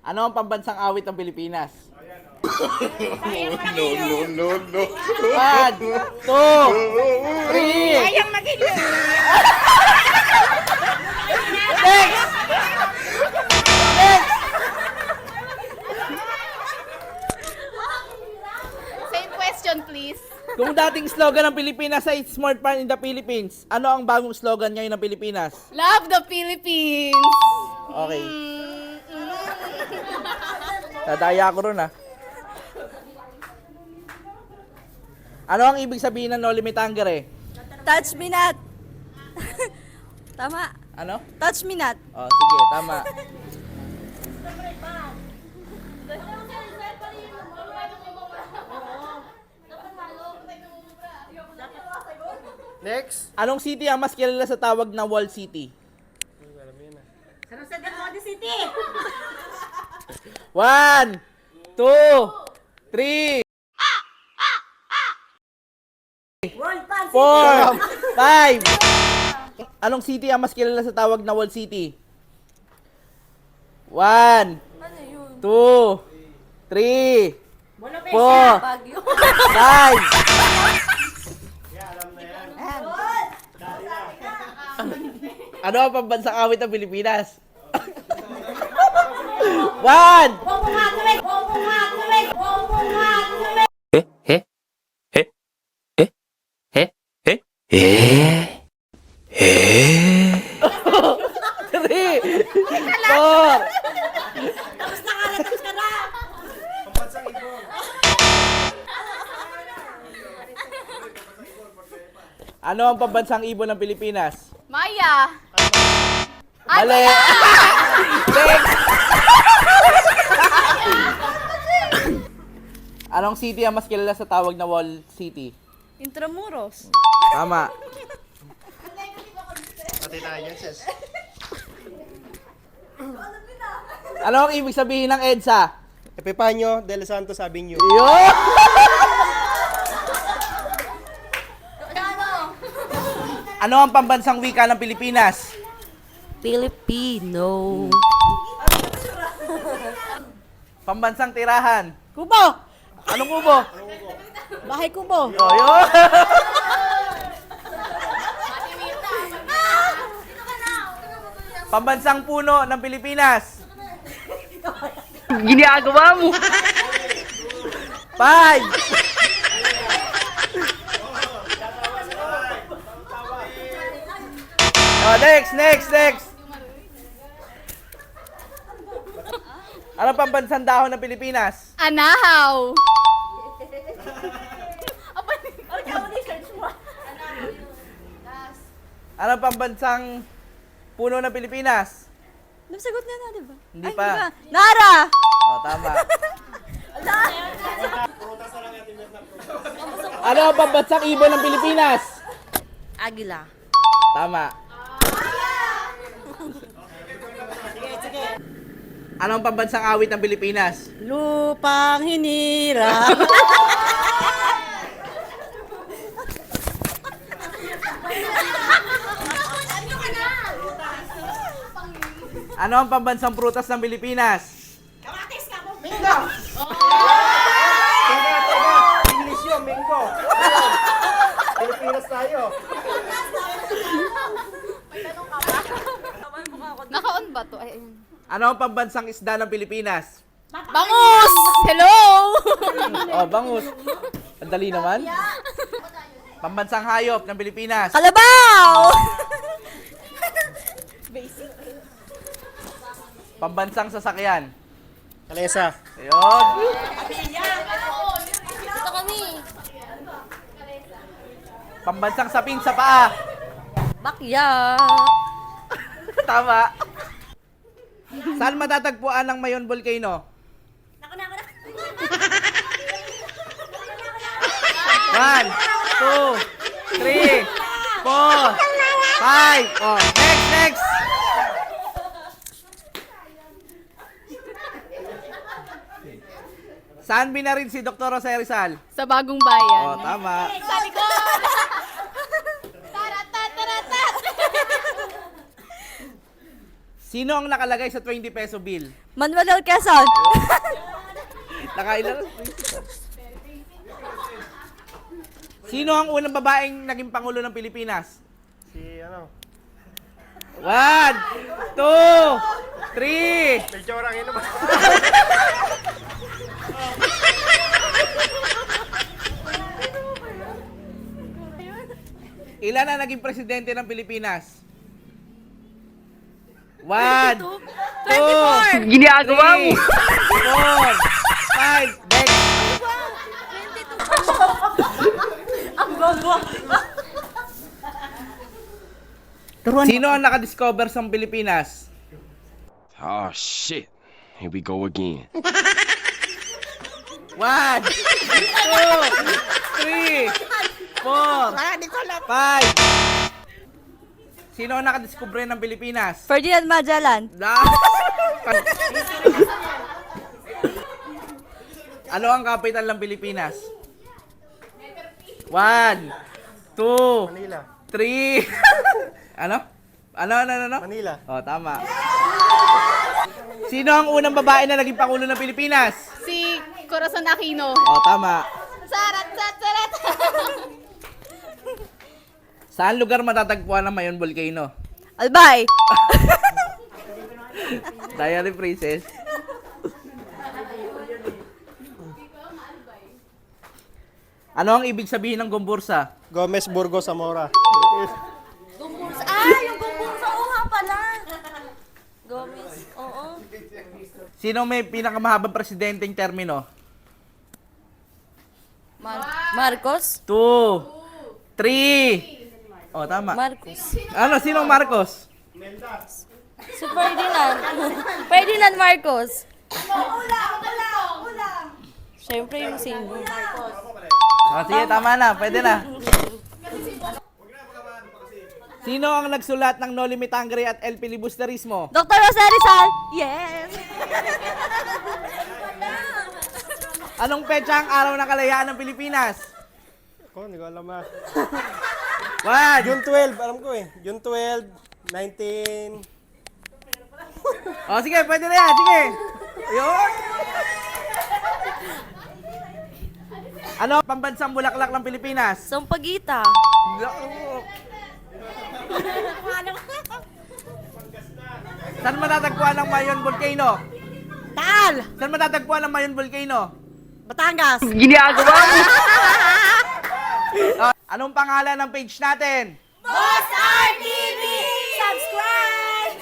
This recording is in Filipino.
Ano ang pambansang awit ng Pilipinas? No. 1, 2, 3. Ayang maging Next! Next! Same question, please. Kung dating slogan ng Pilipinas ay Smart Farm in the Philippines, ano ang bagong slogan ngayon ng Pilipinas? Love the Philippines. Okay. Dadaya ko ron ah. Ano ang ibig sabihin ng No Limit Hungary? Touch me not. Tama. Ano? Touch me not. Oh, sige, tama. Next. Anong city ang mas kilala sa tawag na Wall City? City. 1, 2, 3, 4, 5. Anong city ang mas kilala sa tawag na Wall City? 1, 2, 3, 4, Bagyo. 5. Ano ang pambansang awit ng Pilipinas? 1, three, 4. Ano ang pambansang ibon ng Pilipinas? Maya. Mali! Next! Anong city ang mas kilala sa tawag na Wall City? Intramuros. Tama. Pati tayo yan, sis. Ano ang ibig sabihin ng EDSA? Epifanio de los Santos Avenue. Yun! Ano ang pambansang wika ng Pilipinas? Filipino. Pambansang tirahan. Kubo. Anong kubo? Bahay kubo. Oh, yun! Pambansang puno ng Pilipinas. Ginagawa mo. 5. Oh, next. Ano pambansang dahon ng Pilipinas? Anahaw. Ano pambansang puno ng Pilipinas? Nasagot na na, di ba? Hindi Ay, pa. di ba? Nara! Oh, tama. Ano ang pambansang ibon ng Pilipinas? Agila. Tama. Ano ang pambansang awit ng Pilipinas? Lupang hinira. Ano ang pambansang prutas ng Pilipinas? Teka. English yun, Mingo. Pilipinas tayo. Naka-on ba to? Ay, ayun. Ano ang pambansang isda ng Pilipinas? Bangus! Hello! Oh, bangus. Ang dali naman. Pambansang hayop ng Pilipinas. Kalabaw! Pambansang sasakyan. Kalesa. Ayun. Ito kami. Pambansang sapin sa paa. Bakya. Tama. Saan matatagpuan ang Mayon Volcano? 1, 2, 3, 4, 5. Oh, next. Saan binarin si Dr. Jose Rizal? Sa Bagong Bayan. Oh, tama. Sa likod! Taratat! Sino ang nakalagay sa 20 peso bill? Manuel Quezon. Nakailan? Sino ang unang babaeng naging pangulo ng Pilipinas? Si ano? 1, 2, 3. May tsorang ino ba? Ilan na naging presidente ng Pilipinas? 1, 2, 24. Ginagawa mo. 4, 5, next. Ang gogo. Sino ang nakadiscover sa Pilipinas? Oh shit. Here we go again. 1, 2, 3, 4, 5. Sino ang nakadiscover ng Pilipinas? Ferdinand Magellan. Ano ang capital ng Pilipinas? 1, 2, Manila. 3. Ano? Ano? Manila. Oh, tama. Sino ang unang babae na naging pangulo ng Pilipinas? Si Corazon Aquino. Oh, tama. Sarat, sarat. Saan lugar matatagpuan ang Mayon Volcano? Albay. Diary Princess. Ano ang ibig sabihin ng gumbursa? Gomez Burgos Zamora. Yung Gombursa. Oo nga pala. Gomez. Oo. Sino may pinakamahabang presidenteng termino? Marcos. 2, 3. Oh, tama. Marcos. Ano? Sinong Marcos? Si Ferdinand. Ferdinand Marcos. Siyempre yung sino. Oh, sige, tama na. Pwede na. Sino ang nagsulat ng No Limit Hungry at El Filibusterismo? Dr. Jose Rizal. Yes. Anong petsa ang araw ng kalayaan ng Pilipinas? Ako, hindi ko alam ah. 1. June 12, alam ko eh. June 12, 19... Oh, sige, pwede na yan. Sige. Ayun. Ano ang pambansang bulaklak ng Pilipinas? Sampagita. Saan matatagpuan ang Mayon Volcano? Taal. Saan matatagpuan ang Mayon Volcano? Batangas. Ginagawa mo! Anong pangalan ng page natin? Boss RTV! Subscribe!